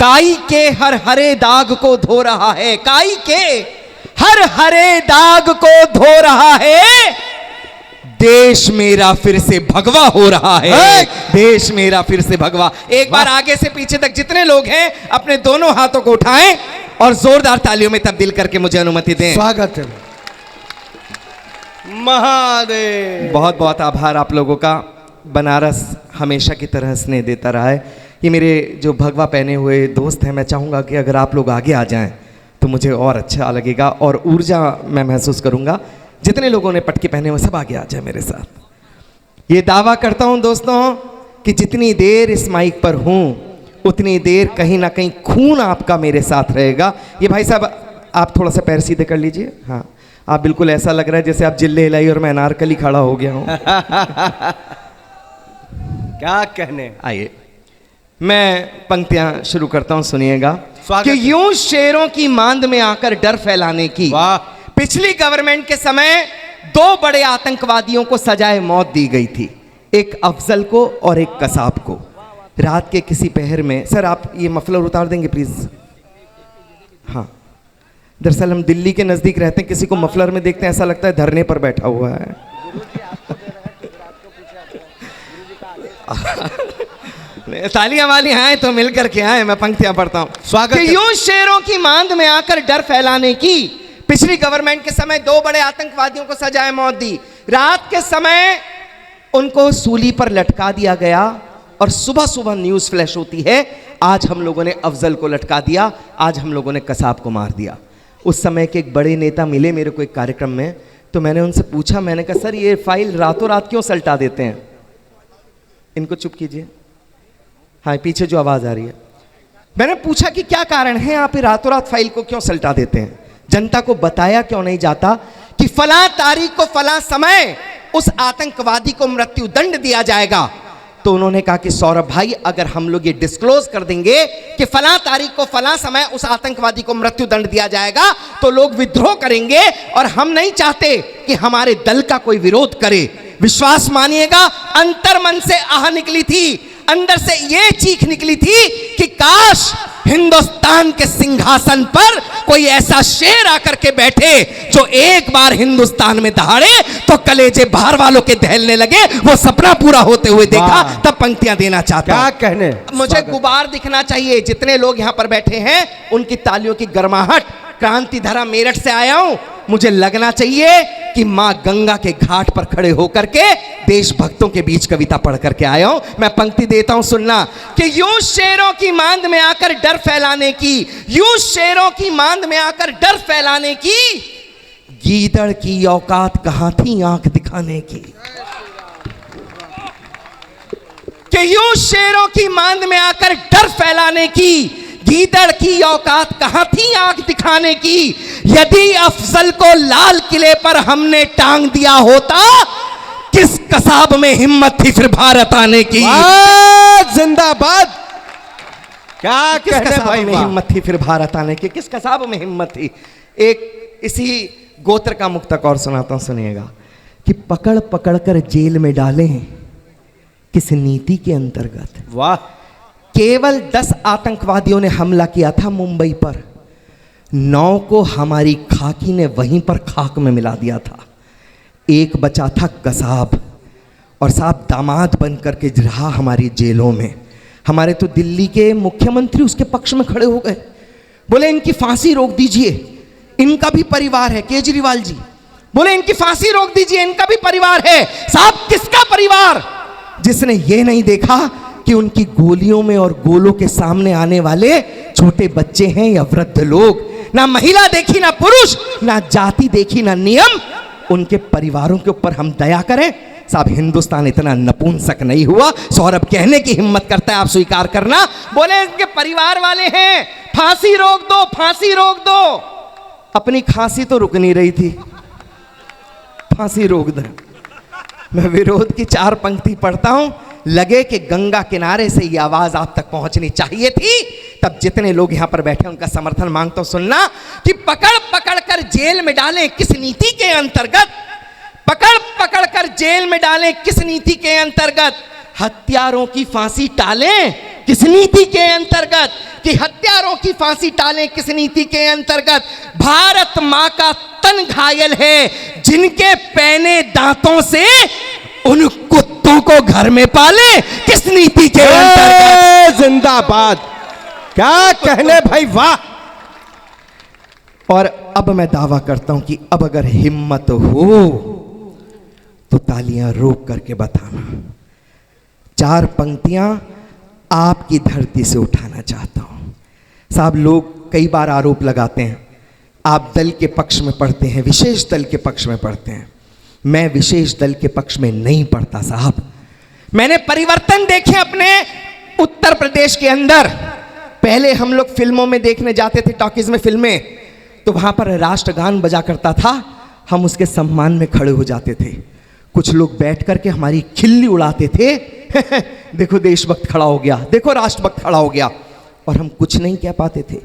काई के हर हरे दाग को धो रहा है, काई के हर हरे दाग को धो रहा है। देश मेरा फिर से भगवा हो रहा है, देश मेरा फिर से भगवा। एक बार आगे से पीछे तक जितने लोग हैं अपने दोनों हाथों को उठाएं और जोरदार तालियों में तब्दील करके मुझे अनुमति दें। स्वागत है महादेव। बहुत बहुत आभार आप लोगों का। बनारस हमेशा की तरह स्नेह देता रहा है। ये मेरे जो भगवा पहने हुए दोस्त हैं, मैं चाहूँगा कि अगर आप लोग आगे आ जाएं तो मुझे और अच्छा लगेगा और ऊर्जा मैं महसूस करूँगा। जितने लोगों ने पटके पहने हुए सब आगे आ जाए मेरे साथ। ये दावा करता हूँ दोस्तों कि जितनी देर इस माइक पर हूँ उतनी देर कहीं ना कहीं खून आपका मेरे साथ रहेगा। ये भाई साहब आप थोड़ा सा पैर सीधे कर लीजिए। हाँ, आप बिल्कुल ऐसा लग रहा है जैसे आप जिल्ले हिलाई और मैं अनारकली खड़ा हो गया हूँ। क्या कहने। आइए मैं पंक्तियां शुरू करता हूं, सुनिएगा। स्वागत कि यूं शेरों की मांद में आकर डर फैलाने की वाह। पिछली गवर्नमेंट के समय 2 बड़े आतंकवादियों को सजाए मौत दी गई थी, एक अफजल को और एक कसाब को। रात के किसी पहर में, सर आप ये मफलर उतार देंगे प्लीज। हाँ, दरअसल हम दिल्ली के नजदीक रहते हैं, किसी को मफलर में देखते हैं ऐसा लगता है धरने पर बैठा हुआ है। तालियां वाली आए तो मिलकर के आए। मैं पंक्तियां पढ़ता हूं। स्वागत है। यूं शेरों की मांद में आकर डर फैलाने की पिछली गवर्नमेंट के समय 2 बड़े आतंकवादियों को सजाए मौत दी। रात के समय उनको सूली पर लटका दिया गया और सुबह सुबह न्यूज फ्लैश होती है, आज हम लोगों ने अफजल को लटका दिया, आज हम लोगों ने कसाब को मार दिया। उस समय के एक बड़े नेता मिले मेरे को एक कार्यक्रम में, तो मैंने उनसे पूछा, मैंने कहा सर ये फाइल रातों रात क्यों सल्टा देते हैं? इनको चुप कीजिए। हाँ, पीछे जो आवाज आ रही है। मैंने पूछा कि क्या कारण है आप रातों रात फाइल को क्यों सल्टा देते हैं? जनता को बताया क्यों नहीं जाता कि फला तारीख को फला समय उस आतंकवादी को मृत्यु दंड दिया जाएगा? तो उन्होंने कहा कि सौरभ भाई अगर हम लोग ये डिस्क्लोज कर देंगे कि फला तारीख को फला समय उस आतंकवादी को मृत्यु दंड दिया जाएगा तो लोग विद्रोह करेंगे और हम नहीं चाहते कि हमारे दल का कोई विरोध करे। विश्वास मानिएगा, अंतर्मन से आह निकली थी, अंदर से ये चीख निकली थी कि काश हिंदुस्तान के सिंहासन पर कोई ऐसा शेर आकर के बैठे जो एक बार हिंदुस्तान में दहाड़े तो कलेजे बाहर वालों के दहलने लगे। वो सपना पूरा होते हुए देखा, तब पंक्तियां देना चाहता हूं। क्या कहने। मुझे गुबार दिखना चाहिए। जितने लोग यहां पर बैठे हैं उनकी तालियों की गर्माहट। क्रांति धरा मेरठ से आया हूं, मुझे लगना चाहिए कि मां गंगा के घाट पर खड़े होकर के देशभक्तों के बीच कविता पढ़ करके आया हूं। मैं पंक्ति देता हूं, सुनना। कि यूं शेरों की मांद में आकर डर फैलाने की, यूं शेरों की मांद में आकर डर फैलाने की, गीदड़ की औकात कहां थी आंख दिखाने की। कि यूं शेरों की मांद में आकर डर फैलाने की, गीदड़ की औकात कहां थी आंख दिखाने की। यदि अफजल को लाल किले पर हमने टांग दिया होता, किस कसाब में हिम्मत थी फिर भारत आने की। जिंदाबाद। क्या किस कहने कसाब भाई में वाह। हिम्मत थी फिर भारत आने की, किस कसाब में हिम्मत थी। एक इसी गोत्र का मुक्तक और सुनाता हूं, सुनिएगा। कि पकड़ पकड़ कर जेल में डालें किस नीति के अंतर्गत। वाह। केवल 10 आतंकवादियों ने हमला किया था मुंबई पर, 9 को हमारी खाकी ने वहीं पर खाक में मिला दिया था। एक बचा था कसाब, और साहब दामाद बन करके रहा हमारी जेलों में। हमारे तो दिल्ली के मुख्यमंत्री उसके पक्ष में खड़े हो गए, बोले इनकी फांसी रोक दीजिए, इनका भी परिवार है। केजरीवाल जी बोले इनकी फांसी रोक दीजिए, इनका भी परिवार है। साहब किसका परिवार? जिसने ये नहीं देखा कि उनकी गोलियों में और गोलों के सामने आने वाले छोटे बच्चे हैं या वृद्ध लोग। ना महिला देखी ना पुरुष, ना जाति देखी ना नियम। उनके परिवारों के ऊपर हम दया करें। साहब हिंदुस्तान इतना नपुंसक नहीं हुआ। सौरभ कहने की हिम्मत करता है, आप स्वीकार करना। बोले इनके परिवार वाले हैं, फांसी रोक दो, फांसी रोक दो। अपनी खांसी तो रुक नहीं रही थी, फांसी रोक दे। मैं विरोध की 4 पंक्ति पढ़ता हूं, लगे कि गंगा किनारे से ये आवाज आप तक पहुंचनी चाहिए थी। तब जितने लोग यहां पर बैठे उनका समर्थन मांगता हूं, सुनना। कि पकड़ पकड़ कर जेल में डालें किस नीति के अंतर्गत, पकड़ पकड़ कर जेल में डालें किस नीति के अंतर्गत, हत्यारों की फांसी टालें किस नीति के अंतर्गत, कि हत्यारों की फांसी टालें किस नीति के अंतर्गत? भारत मां का तन घायल है, जिनके पैने दांतों से उन कुत्तों को घर में पाले किस नीति के अंतर्गत? जिंदाबाद। क्या कहने भाई, वाह। और अब मैं दावा करता हूं कि अब अगर हिम्मत हो तो तालियां रोक करके बताना। 4 पंक्तियां आपकी धरती से उठाना चाहता हूं। साहब, लोग कई बार आरोप लगाते हैं आप दल के पक्ष में पढ़ते हैं, विशेष दल के पक्ष में पढ़ते हैं। मैं विशेष दल के पक्ष में नहीं पढ़ता साहब। मैंने परिवर्तन देखे अपने उत्तर प्रदेश के अंदर। पहले हम लोग फिल्मों में देखने जाते थे, टॉकीज में फिल्में, तो वहां पर राष्ट्रगान बजा करता था, हम उसके सम्मान में खड़े हो जाते थे। कुछ लोग बैठ करके हमारी खिल्ली उड़ाते थे देखो देशभक्त खड़ा हो गया, देखो राष्ट्रभक्त खड़ा हो गया, और हम कुछ नहीं कह पाते थे।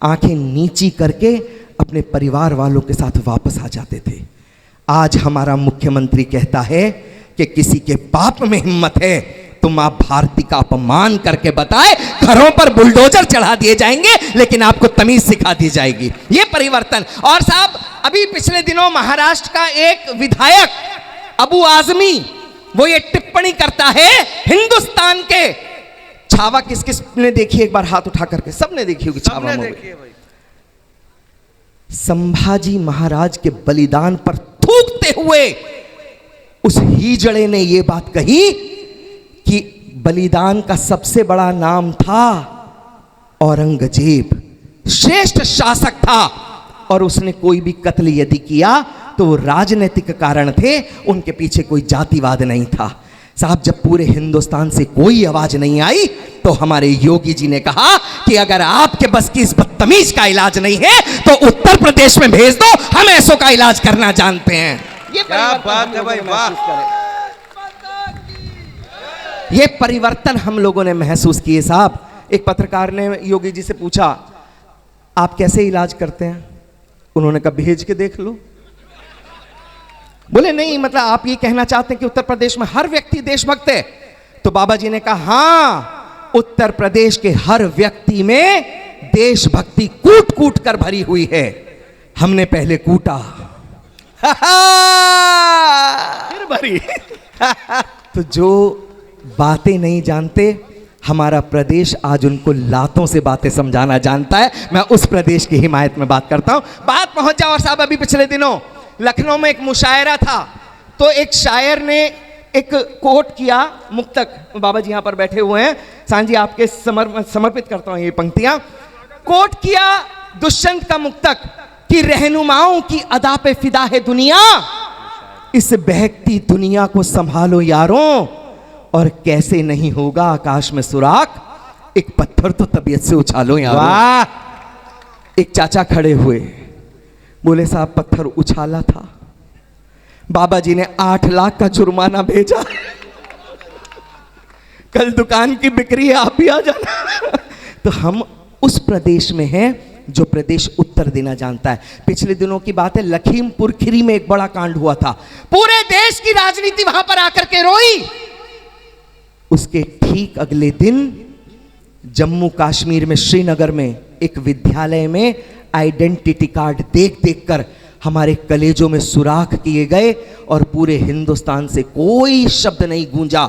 आंखें नीची करके अपने परिवार वालों के साथ वापस आ जाते थे। आज हमारा मुख्यमंत्री कहता है कि किसी के पाप में हिम्मत है तो मां भारती का अपमान करके बताए, घरों पर बुलडोजर चढ़ा दिए जाएंगे, लेकिन आपको तमीज सिखा दी जाएगी। ये परिवर्तन। और साहब, अभी पिछले दिनों महाराष्ट्र का एक विधायक अबू आजमी, वो ये टिप्पणी करता है हिंदुस्तान के। छावा किस किस ने देखी? एक बार हाथ उठा करके सबने देखी होगी छावा मूवी। संभाजी महाराज के बलिदान पर थूकते हुए उस हीजड़े ने यह बात कही कि बलिदान का सबसे बड़ा नाम था औरंगजेब, श्रेष्ठ शासक था, और उसने कोई भी कत्ल यदि किया तो वो राजनीतिक कारण थे, उनके पीछे कोई जातिवाद नहीं था। साहब, जब पूरे हिंदुस्तान से कोई आवाज नहीं आई तो हमारे योगी जी ने कहा कि अगर आपके बस की इस बदतमीज का इलाज नहीं है तो उत्तर प्रदेश में भेज दो, हम ऐसों का इलाज करना जानते हैं। ये क्या बात है भाई, वाह। ये परिवर्तन हम लोगों ने महसूस किए साहब। एक पत्रकार ने योगी जी से पूछा, आप कैसे इलाज करते हैं? उन्होंने कहा, भेज के देख लो। बोले नहीं, मतलब आप ये कहना चाहते हैं कि उत्तर प्रदेश में हर व्यक्ति देशभक्त है? तो बाबा जी ने कहा, हां, उत्तर प्रदेश के हर व्यक्ति में देशभक्ति कूट कूट कर भरी हुई है। हमने पहले कूटा फिर भरी तो जो बातें नहीं जानते, हमारा प्रदेश आज उनको लातों से बातें समझाना जानता है। मैं उस प्रदेश की हिमायत में बात करता हूं। बात पहुंचा। और साहब, अभी पिछले दिनों लखनऊ में एक मुशायरा था, तो एक शायर ने एक कोट किया, मुक्तक। बाबा जी यहां पर बैठे हुए हैं, सांझी आपके समर्पित करता हूं ये पंक्तियां। कोट किया दुष्यंत का मुक्तक कि रहनुमाओं की अदा पे फिदा है दुनिया, इस बहकती दुनिया को संभालो यारों, और कैसे नहीं होगा आकाश में सुराख, एक पत्थर तो तबीयत से उछालो यारों। वाह। एक चाचा खड़े हुए, बोले साहब पत्थर उछाला था, बाबा जी ने 8 लाख का जुर्माना भेजा, कल दुकान की बिक्री है, आप भी आ जाना। तो हम उस प्रदेश में हैं जो प्रदेश उत्तर देना जानता है। पिछले दिनों की बात है, लखीमपुर खीरी में एक बड़ा कांड हुआ था, पूरे देश की राजनीति वहां पर आकर के रोई। उसके ठीक अगले दिन जम्मू कश्मीर में श्रीनगर में एक विद्यालय में आइडेंटिटी कार्ड देख देख कर हमारे कलेजों में सुराख किए गए, और पूरे हिंदुस्तान से कोई शब्द नहीं गूंजा।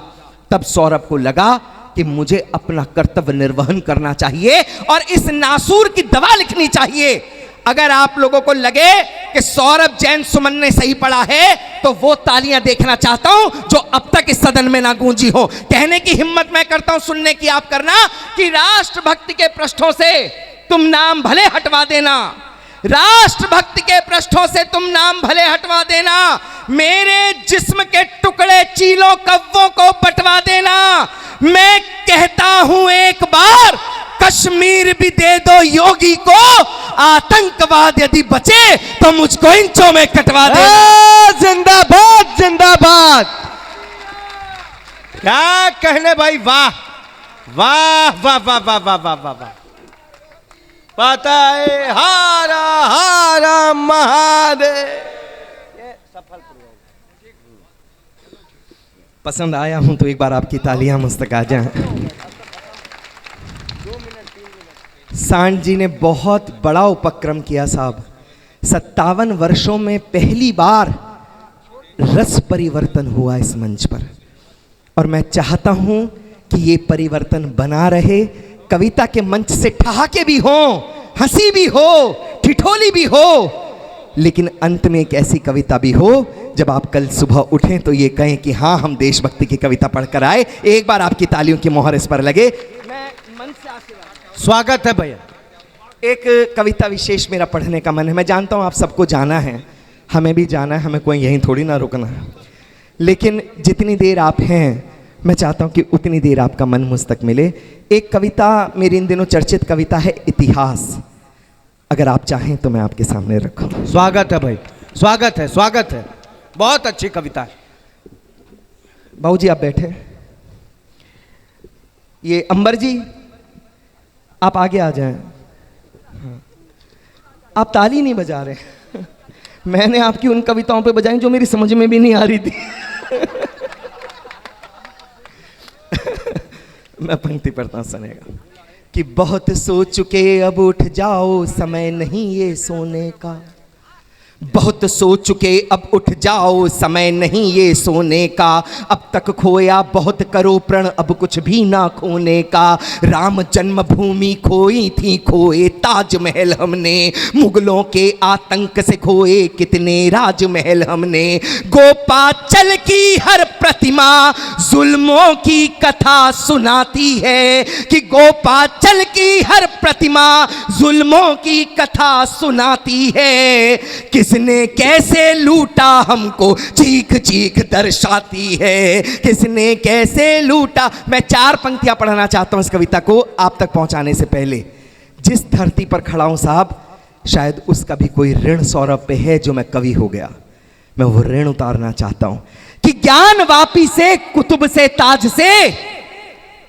तब सौरभ को लगा कि मुझे अपना कर्तव्य निर्वहन करना चाहिए और इस नासूर की दवा लिखनी चाहिए। अगर आप लोगों को लगे कि सौरभ जैन सुमन ने सही पढ़ा है तो वो तालियां देखना चाहता हूं जो अब तक इस सदन में ना गूंजी हो। कहने की हिम्मत मैं करता हूं, सुनने की आप करना, कि राष्ट्रभक्ति के पृष्ठों से तुम नाम भले हटवा देना, राष्ट्रभक्ति के पृष्ठों से तुम नाम भले हटवा देना, मेरे जिस्म के टुकड़े चीलों कव्वों को बंटवा देना। मैं कहता हूं एक बार, कश्मीर भी दे दो योगी को, आतंकवाद यदि बचे तो मुझको इंचों में कटवा दे। जिंदाबाद जिंदाबाद। क्या कहने भाई, वाह वाह वाह वाह वाह वाह वाह वाह वाह। पता है हारा हारा महादेव। पसंद आया हूं तो एक बार आपकी तालियां मुझ तक आ जाएं। सांड जी ने बहुत बड़ा उपक्रम किया साहब। 57 वर्षों में पहली बार रस परिवर्तन हुआ इस मंच पर, और मैं चाहता हूं कि ये परिवर्तन बना रहे। कविता के मंच से ठहाके भी हो, हंसी भी हो, ठिठोली भी हो, लेकिन अंत में एक ऐसी कविता भी हो जब आप कल सुबह उठें तो ये कहें कि हाँ, हम देशभक्ति की कविता पढ़कर आए। एक बार आपकी तालियों की मोहर इस पर लगे। मैं मन से आशीर्वाद। स्वागत है भैया। एक कविता विशेष मेरा पढ़ने का मन है। मैं जानता हूँ आप सबको जाना है, हमें भी जाना है, हमें कोई यहीं थोड़ी ना रुकना है, लेकिन जितनी देर आप हैं मैं चाहता हूँ कि उतनी देर आपका मन मुझ तक मिले। एक कविता मेरी इन दिनों चर्चित कविता है, इतिहास। अगर आप चाहें तो मैं आपके सामने रखूं। स्वागत है भाई, स्वागत है, स्वागत है। बहुत अच्छी कविता है। बाबू जी आप बैठे। ये अंबर जी आप आगे आ जाएं। हाँ। आप ताली नहीं बजा रहे। मैंने आपकी उन कविताओं पे बजाई जो मेरी समझ में भी नहीं आ रही थी। मैं पंक्ति पढ़ता हूं, सुनेगा कि बहुत सो चुके अब उठ जाओ, समय नहीं ये सोने का। बहुत सो चुके अब उठ जाओ, समय नहीं ये सोने का। अब तक खोया बहुत करो प्रण, अब कुछ भी ना खोने का। राम जन्मभूमि खोई थी, खोए ताजमहल हमने। मुगलों के आतंक से खोए कितने राजमहल हमने। गोपाचल की हर प्रतिमा जुल्मों की कथा सुनाती है, कि गोपाचल की हर प्रतिमा जुल्मों की कथा सुनाती है। किसने कैसे लूटा हमको चीख चीख दर्शाती है, किसने कैसे लूटा। मैं 4 पंक्तियां पढ़ना चाहता हूं इस कविता को आप तक पहुंचाने से पहले। जिस धरती पर खड़ा हूं साहब, शायद उसका भी कोई ऋण सौरभ पे है जो मैं कवि हो गया। मैं वो ऋण उतारना चाहता हूं कि ज्ञान वापी से कुतुब से ताज से।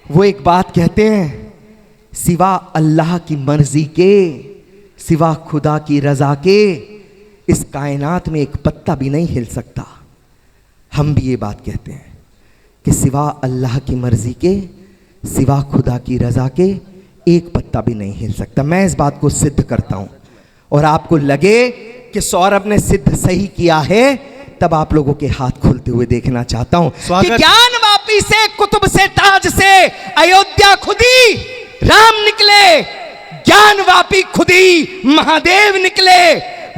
वो एक बात कहते हैं, सिवा अल्लाह की मर्जी के, सिवा खुदा की रजा के इस कायनात में एक पत्ता भी नहीं हिल सकता। हम भी ये बात कहते हैं कि सिवा अल्लाह की मर्जी के, सिवा खुदा की रजा के एक पत्ता भी नहीं हिल सकता। मैं इस बात को सिद्ध करता हूं, और आपको लगे कि सौरभ ने सिद्ध सही किया है, तब आप लोगों के हाथ खुलते हुए देखना चाहता हूं कि ज्ञान वापी से कुतुब से ताज से अयोध्या खुदी राम निकले, ज्ञान वापी खुदी महादेव निकले,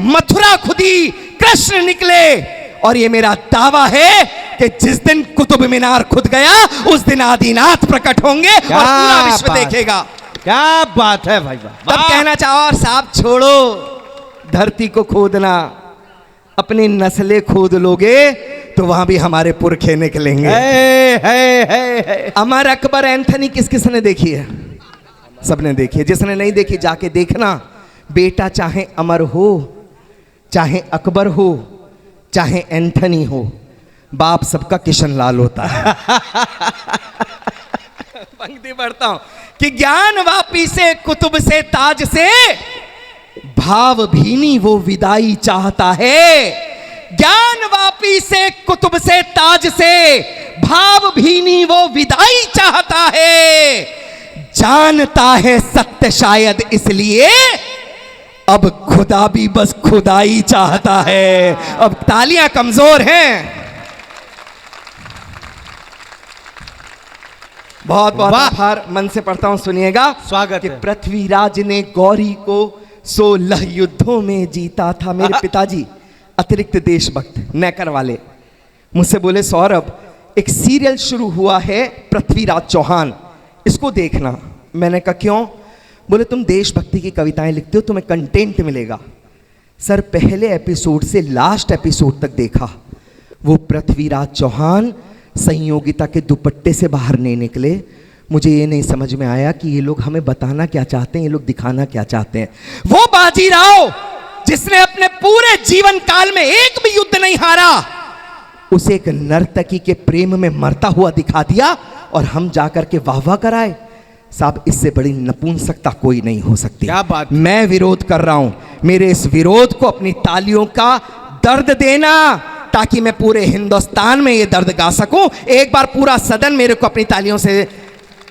मथुरा खुदी कृष्ण निकले। और ये मेरा दावा है कि जिस दिन कुतुब मीनार खुद गया उस दिन आदिनाथ प्रकट होंगे और पूरा विश्व देखेगा। क्या बात है भाई। तब कहना चाहो, और साहब छोड़ो धरती को खोदना, अपनी नस्लें खोद लोगे तो वहां भी हमारे पुरखे निकलेंगे। अमर अकबर एंथनी किस किसने देखी है? सबने देखी है। जिसने नहीं देखी जाके देखना। बेटा चाहे अमर हो, चाहे अकबर हो, चाहे एंथनी हो, बाप सबका किशन लाल होता है। पंक्ति पढ़ता हूं कि ज्ञान वापी से कुतुब से ताज से, भाव भीनी वो विदाई चाहता है। ज्ञान वापी से कुतुब से ताज से, भाव भीनी वो विदाई चाहता है। जानता है सत्य शायद इसलिए, अब खुदा भी बस खुदाई चाहता है। अब तालियां कमजोर हैं। बहुत बहुत आभार। मन से पढ़ता हूं, सुनिएगा। स्वागत कि है। पृथ्वीराज ने गौरी को 16 युद्धों में जीता था। मेरे पिताजी अतिरिक्त देशभक्त नेकर वाले मुझसे बोले, सौरभ एक सीरियल शुरू हुआ है पृथ्वीराज चौहान, इसको देखना। मैंने कहा क्यों? बोले तुम देशभक्ति की कविताएं लिखते हो, तुम्हें कंटेंट मिलेगा। सर पहले एपिसोड से लास्ट एपिसोड तक देखा, वो पृथ्वीराज चौहान संयोगिता के दुपट्टे से बाहर नहीं निकले। मुझे ये नहीं समझ में आया कि ये लोग हमें बताना क्या चाहते हैं, ये लोग दिखाना क्या चाहते हैं। वो बाजीराव जिसने अपने पूरे जीवन काल में एक भी युद्ध नहीं हारा, उसे एक नर्तकी के प्रेम में मरता हुआ दिखा दिया, और हम जाकर के वाह वाह कराए। साहब इससे बड़ी नपुंसकता कोई नहीं हो सकती। क्या बात। मैं विरोध कर रहा हूं, मेरे इस विरोध को अपनी तालियों का दर्द देना, ताकि मैं पूरे हिंदुस्तान में ये दर्द गा सकूं। एक बार पूरा सदन मेरे को अपनी तालियों से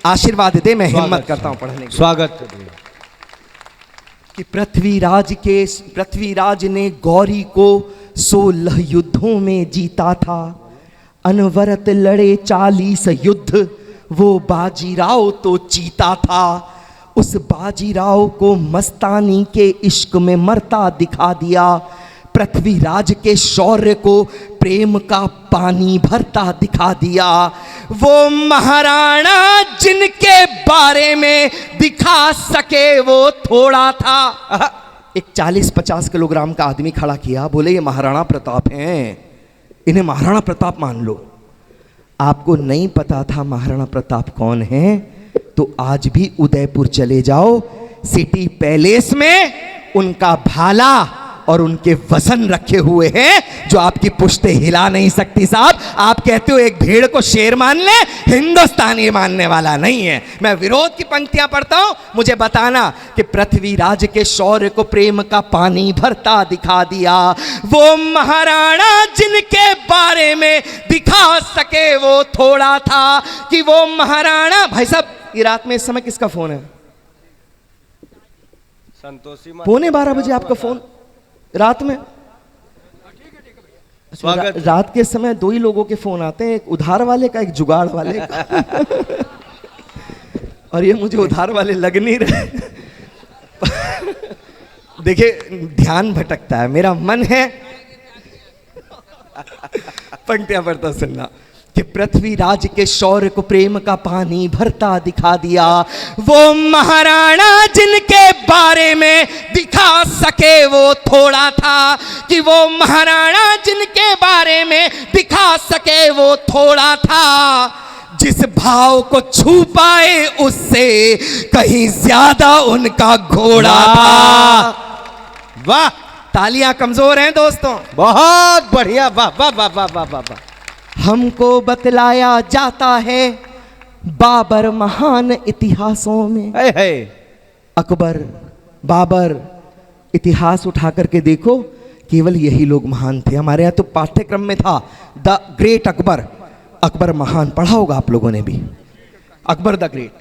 आशीर्वाद दे। मैं हिम्मत करता हूं पढ़ने की। स्वागत है। कि पृथ्वीराज ने गौरी को 16 युद्धों में जीता था। अनवरत लड़े 40 युद्ध, वो बाजीराव तो चीता था। उस बाजीराव को मस्तानी के इश्क में मरता दिखा दिया। पृथ्वीराज के शौर्य को प्रेम का पानी भरता दिखा दिया। वो महाराणा जिनके बारे में दिखा सके वो थोड़ा था। एक 40-50 किलोग्राम का आदमी खड़ा किया, बोले ये महाराणा प्रताप हैं, इन्हें महाराणा प्रताप मान लो। आपको नहीं पता था महाराणा प्रताप कौन है, तो आज भी उदयपुर चले जाओ, सिटी पैलेस में उनका भाला और उनके वसन रखे हुए हैं जो आपकी पुश्ते हिला नहीं सकती। साहब आप कहते हो एक भेड़ को शेर मान ले, हिंदुस्तानी मानने वाला नहीं है। मैं विरोध की पंक्तियां पढ़ता हूं, मुझे बताना कि पृथ्वीराज के शौर्य को प्रेम का पानी भरता दिखा दिया। वो महाराणा जिनके बारे में दिखा सके वो थोड़ा था। कि वो महाराणा, भाई साहब ये रात में इस समय किसका फोन है? संतोषी 11:15 बजे आपका फोन रात में? स्वागत। रात के समय 2 ही लोगों के फोन आते हैं, एक उधार वाले का, एक जुगाड़ वाले का। और ये मुझे उधार वाले लग नहीं रहे। देखिए ध्यान भटकता है, मेरा मन है पंक्तियां पढ़ता सुनना कि पृथ्वीराज के शौर्य को प्रेम का पानी भरता दिखा दिया। वो महाराणा जिनके बारे में दिखा सके वो थोड़ा था। कि वो महाराणा जिनके बारे में दिखा सके वो थोड़ा था। जिस भाव को छू पाए उससे कहीं ज्यादा उनका घोड़ा था। वाह, तालियां कमजोर हैं दोस्तों। बहुत बढ़िया, वाह वाह वाह वाह वाह वाह वाह। हमको बतलाया जाता है बाबर महान इतिहासों में। है अकबर, बाबर, इतिहास उठा करके देखो, केवल यही लोग महान थे। हमारे यहाँ तो पाठ्यक्रम में था द ग्रेट अकबर। अकबर महान पढ़ा होगा आप लोगों ने भी, अकबर द ग्रेट।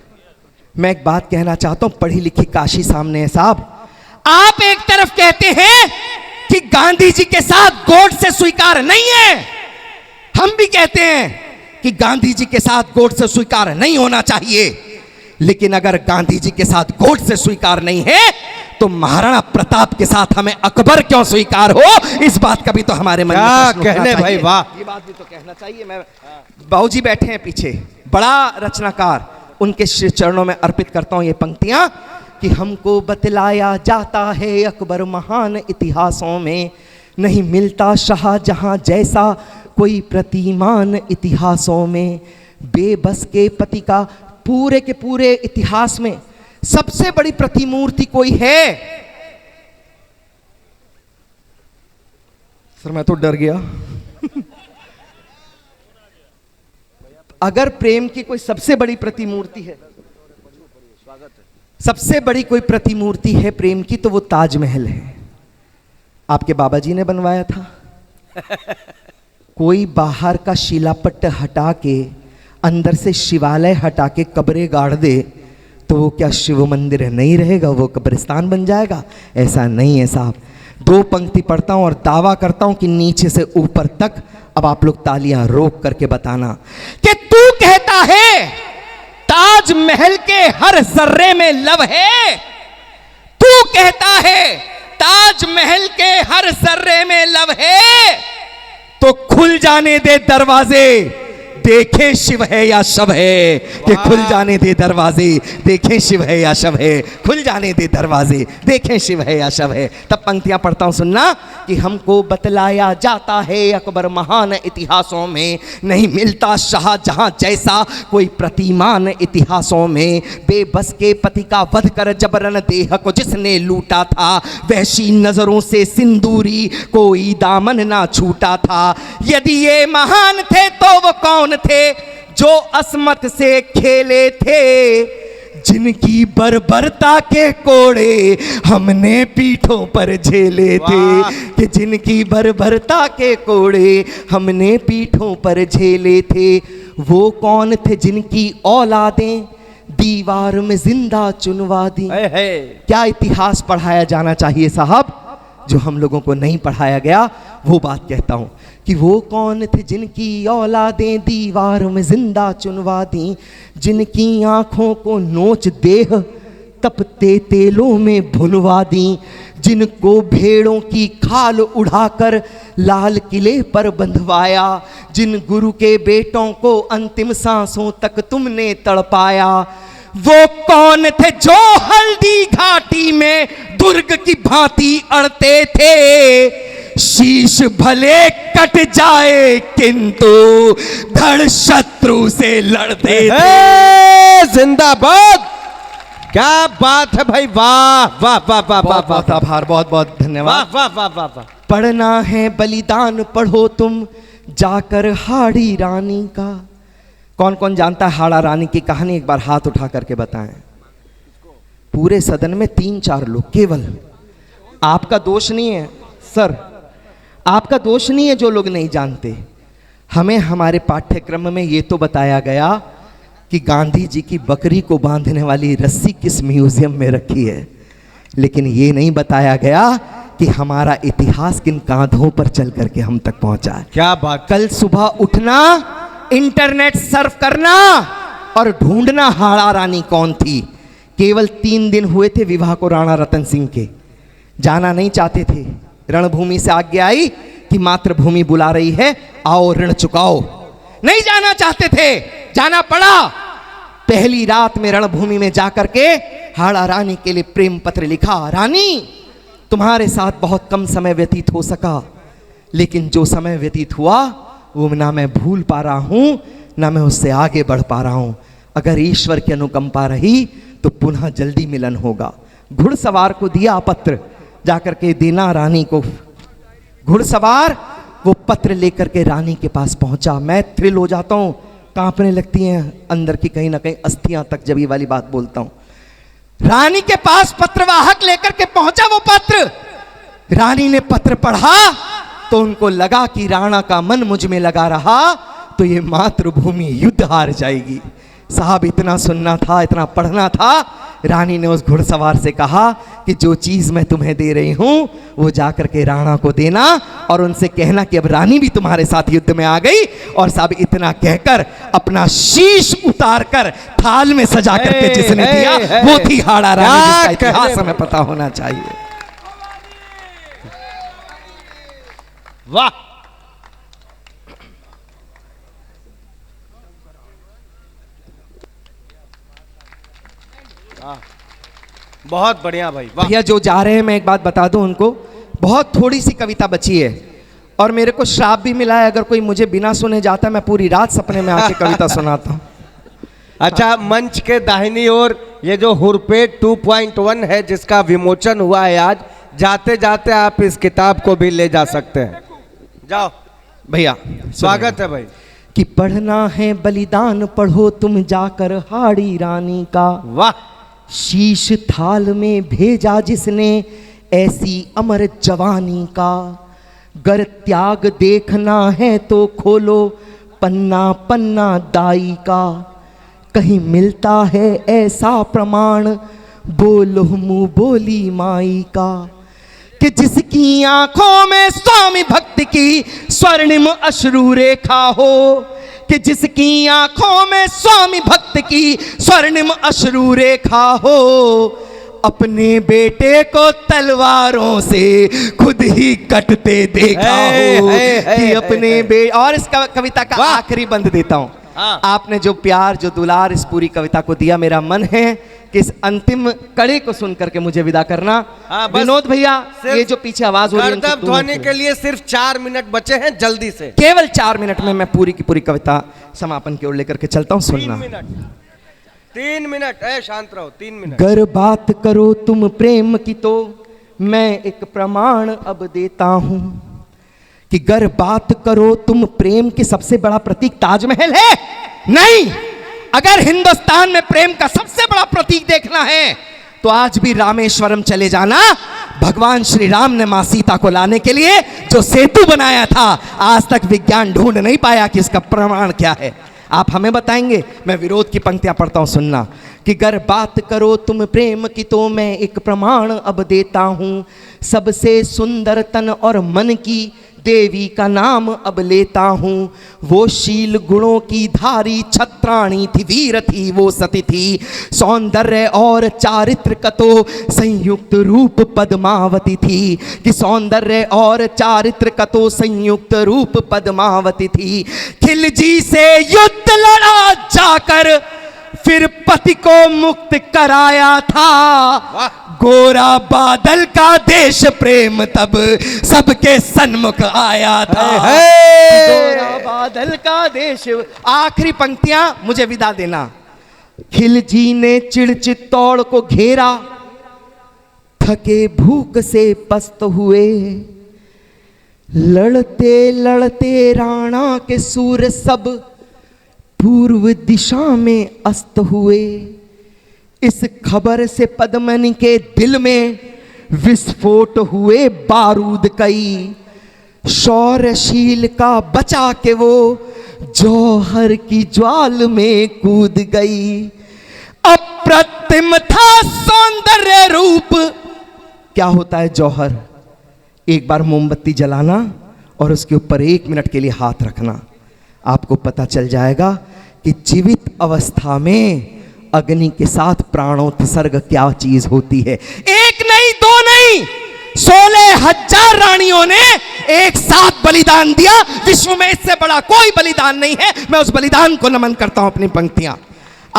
मैं एक बात कहना चाहता हूं, पढ़ी लिखी काशी सामने है साहब। आप एक तरफ कहते हैं कि गांधी जी के साथ गोडसे स्वीकार नहीं है, हम भी कहते हैं कि गांधी जी के साथ गोडसे स्वीकार नहीं होना चाहिए। लेकिन अगर गांधी जी के साथ गोडसे स्वीकार नहीं है तो महाराणा प्रताप के साथ हमें अकबर क्यों स्वीकार हो, इस बात का भी तो हमारे मन में प्रश्न उठना कहने भाई, चाहिए। वाह। ये बात भी तो कहना चाहिए। मैं बाबूजी बैठे हैं पीछे, बड़ा रचनाकार, उनके श्री चरणों में अर्पित करता हूं ये पंक्तियां कि हमको बतलाया जाता है अकबर महान इतिहासों में, नहीं मिलता शाहजहां जैसा कोई प्रतिमान इतिहासों में। बेबस के पति का पूरे के पूरे इतिहास में सबसे बड़ी प्रतिमूर्ति कोई है? सर मैं तो डर गया। अगर प्रेम की कोई सबसे बड़ी प्रतिमूर्ति है, सबसे बड़ी कोई प्रतिमूर्ति है प्रेम की, तो वो ताजमहल है। आपके बाबा जी ने बनवाया था। कोई बाहर का शिलापट्ट हटा के अंदर से शिवालय हटा के कब्रें गाड़ दे तो वो क्या शिव मंदिर नहीं रहेगा, वो कब्रिस्तान बन जाएगा? ऐसा नहीं है साहब। 2 पंक्ति पढ़ता हूं और दावा करता हूं कि नीचे से ऊपर तक, अब आप लोग तालियां रोक करके बताना कि तू कहता है ताजमहल के हर जर्रे में लव है। तू कहता है ताजमहल के हर जर्रे में लव है, तो खुल जाने दे दरवाजे, देखें शिव है या शव है। कि खुल जाने दे दरवाजे, देखें शिव है या शव है। खुल जाने दे दरवाजे, देखें शिव है या शव है। तब पंक्तियां पढ़ता हूं सुनना कि हमको बतलाया जाता है अकबर महान इतिहासों में, नहीं मिलता शाहजहां जैसा कोई प्रतिमान इतिहासों में। बेबस के पति का वध कर जबरन देह को जिसने लूटा था, वहशी नजरों से सिंदूरी कोई दामन ना छूटा था। यदि ये महान थे तो वो कौन थे जो असमत से खेले थे, जिनकी बर्बरता के कोड़े हमने पीठों पर झेले थे। कि जिनकी बर्बरता के कोड़े हमने पीठों पर झेले थे। वो कौन थे जिनकी औलादें दीवार में जिंदा चुनवा दी। है, है। क्या इतिहास पढ़ाया जाना चाहिए साहब, जो हम लोगों को नहीं पढ़ाया गया। वो बात कहता हूं कि वो कौन थे जिनकी औलादें दीवार में जिंदा चुनवा दी, जिनकी आंखों को नोच देह तपते तेलों में भुनवा दी, जिनको भेड़ों की खाल उड़ाकर लाल किले पर बंधवाया, जिन गुरु के बेटों को अंतिम सांसों तक तुमने तड़पाया। वो कौन थे जो हल्दी घाटी में दुर्ग की भांति अड़ते थे, शीश भले कट जाए किंतु धड़ शत्रु से लड़ते थे। जिंदाबाद, क्या बात है भाई, वाह वाह वाह वाह वाह बहुत बहुत आभार, बहुत बहुत धन्यवाद। वाह वाह वाह वाह। पढ़ना है बलिदान पढ़ो तुम जाकर हाड़ी रानी का। कौन कौन जानता है हाड़ा रानी की कहानी, एक बार हाथ उठा करके बताएं। पूरे सदन में 3-4 लोग केवल। आपका दोष नहीं है सर, आपका दोष नहीं है जो लोग नहीं जानते। हमें हमारे पाठ्यक्रम में ये तो बताया गया कि गांधी जी की बकरी को बांधने वाली रस्सी किस म्यूजियम में रखी है, लेकिन ये नहीं बताया गया कि हमारा इतिहास किन कांधों पर चल करके हम तक पहुंचा है। क्या बात। कल सुबह उठना, इंटरनेट सर्फ करना और ढूंढना हाड़ा रानी कौन थी। केवल 3 दिन हुए थे विवाह को राणा रतन सिंह के, जाना नहीं चाहते थे। रणभूमि से आज्ञा आई कि मातृभूमि बुला रही है, आओ ऋण चुकाओ। नहीं जाना चाहते थे, जाना पड़ा। पहली रात में रणभूमि में जाकर के हाड़ा रानी के लिए प्रेम पत्र लिखा। रानी, तुम्हारे साथ बहुत कम समय व्यतीत हो सका, लेकिन जो समय व्यतीत हुआ वो ना मैं भूल पा रहा हूं, ना मैं उससे आगे बढ़ पा रहा हूं। अगर ईश्वर की अनुकंपा रही तो पुनः जल्दी मिलन होगा। घुड़सवार को दिया पत्र, जाकर के देना रानी को। घुड़सवार वो पत्र लेकर के रानी के पास पहुंचा। मैं थ्रिल हो जाता हूं, कांपने लगती हैं अंदर की कहीं ना कहीं अस्थियां तक जब ये वाली बात बोलता हूं। रानी के पास पत्रवाहक लेकर के पहुंचा वो पत्र। रानी ने पत्र पढ़ा तो उनको लगा कि राणा का मन मुझ में लगा रहा तो ये मातृभूमि युद्ध हार जाएगी। साहब, इतना सुनना था, इतना पढ़ना था। रानी ने उस घुड़सवार से कहा कि जो चीज मैं तुम्हें दे रही हूं वो जाकर के राणा को देना और उनसे कहना कि अब रानी भी तुम्हारे साथ युद्ध में आ गई। और साहब, इतना कहकर अपना शीश उतार कर थाल में सजा करके जिसने दिया वो थी हाड़ा रानी, जिसका इतिहास हमें पता होना चाहिए। वाह, बहुत बढ़िया भाई। वाह। भैया जो जा रहे हैं, मैं एक बात बता दूं उनको, बहुत थोड़ी सी कविता बची है और मेरे को श्राप भी मिला है, अगर कोई मुझे बिना सुने जाता है मैं पूरी रात सपने में आके कविता सुनाता हूं। अच्छा, मंच के दाहिनी ओर ये जो हुरपेट 2.1 है जिसका विमोचन हुआ है आज, जाते जाते आप इस किताब को भी ले जा सकते हैं। जाओ भैया, स्वागत है भाई। कि पढ़ना है बलिदान पढ़ो तुम जाकर हाड़ी रानी का। वाह। शीश थाल में भेजा जिसने ऐसी अमर जवानी का। गर त्याग देखना है तो खोलो पन्ना पन्ना दाई का। कहीं मिलता है ऐसा प्रमाण बोलो मुंह बोली माई का, कि जिसकी आंखों में स्वामी भक्त की स्वर्णिम अश्रु रेखा हो, कि जिसकी आंखों में स्वामी भक्त की स्वर्णिम अश्रु रेखा हो, अपने बेटे को तलवारों से खुद ही कटते देखा हो। कि अपने और इस कविता का आखिरी बंद देता हूं। हाँ। आपने जो प्यार, जो दुलार इस पूरी कविता को दिया, मेरा मन है कि इस अंतिम कड़ी को सुन करके मुझे विदा करना। हाँ, विनोद भैया, ये जो पीछे आवाज हो रही है, गर्दन ध्वनि के लिए सिर्फ 4 मिनट बचे हैं, जल्दी से। केवल 4 मिनट में मैं पूरी की पूरी कविता समापन की ओर लेकर के चलता हूँ। सुनना। 3 मिनट। शांत रहो, 3 मिनट। गर बात करो तुम प्रेम की तो मैं एक प्रमाण अब देता हूं, कि गर बात करो तुम प्रेम की सबसे बड़ा प्रतीक ताजमहल है? नहीं। अगर हिंदुस्तान में प्रेम का सबसे बड़ा प्रतीक देखना है तो आज भी रामेश्वरम चले जाना। भगवान श्री राम ने मां सीता को लाने के लिए जो सेतु बनाया था, आज तक विज्ञान ढूंढ नहीं पाया कि इसका प्रमाण क्या है। आप हमें बताएंगे। मैं विरोध की पंक्तियां पढ़ता हूं, सुनना। कि गर बात करो तुम प्रेम की तो मैं एक प्रमाण अब देता हूं, सबसे सुंदर तन और मन की देवी का नाम अब लेता हूँ। वो शील गुणों की धारी छत्राणी थी, वीर थी, वो सती थी, सौंदर्य और चारित्र का तो संयुक्त रूप पद्मावती थी। कि सौंदर्य और चारित्र का तो संयुक्त रूप पद्मावती थी। खिलजी से युद्ध लड़ा जाकर फिर पति को मुक्त कराया था। गोरा बादल का देश प्रेम तब सबके सन्मुख आया था। गोरा बादल का देश। आखिरी पंक्तियां मुझे विदा देना। खिलजी ने चिड़चित्तौड़ को घेरा, थके भूख से पस्त हुए, लड़ते लड़ते राणा के सूर सब पूर्व दिशा में अस्त हुए। इस खबर से पद्मनी के दिल में विस्फोट हुए बारूद कई। शौर्यशील का बचा के वो जौहर की ज्वाल में कूद गई। अप्रतिम था सौंदर्य रूप। क्या होता है जौहर? एक बार मोमबत्ती जलाना और उसके ऊपर 1 मिनट के लिए हाथ रखना, आपको पता चल जाएगा कि जीवित अवस्था में अग्नि के साथ प्राणोत्सर्ग क्या चीज होती है। 1 नहीं 2 नहीं, 16,000 रानियों ने एक साथ बलिदान दिया। विश्व में इससे बड़ा कोई बलिदान नहीं है। मैं उस बलिदान को नमन करता हूं। अपनी पंक्तियां,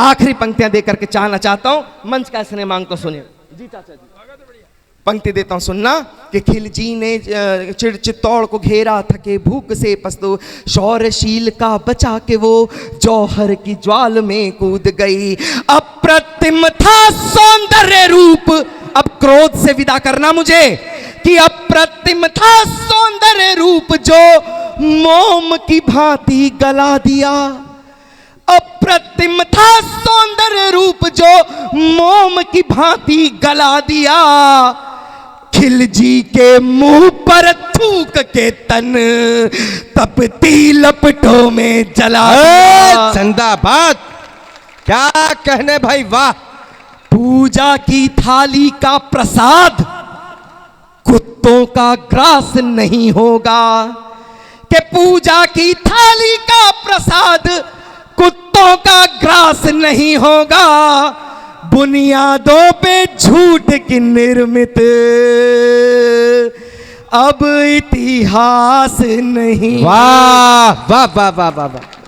आखिरी पंक्तियां देकर के चाहना चाहता हूं। मंच का स्नेह मांग तो सुनिए जी चाचा जी। पंक्ति देता हूं, सुनना। कि खिलजी ने चिड़चित्तौड़ को घेरा, थके भूख से पस्तु, शौर्यशील का बचा के वो जौहर की ज्वाल में कूद गई। अप्रतिम था सौंदर्य रूप। अब क्रोध से विदा करना मुझे। कि अप्रतिम था सौंदर्य रूप जो मोम की भांति गला दिया। अप्रतिम था सौंदर्य रूप जो मोम की भांति गला दिया। खिलजी के मुंह पर थूक के तन तपती लपटों में जला दिया। जिंदाबाद, क्या कहने भाई, वाह। पूजा की थाली का प्रसाद कुत्तों का ग्रास नहीं होगा। कि पूजा की थाली का प्रसाद कुत्तों का ग्रास नहीं होगा। बुनियादों पे झूठ की निर्मित अब इतिहास नहीं। वाह वाह वाह वाह वाह वाह।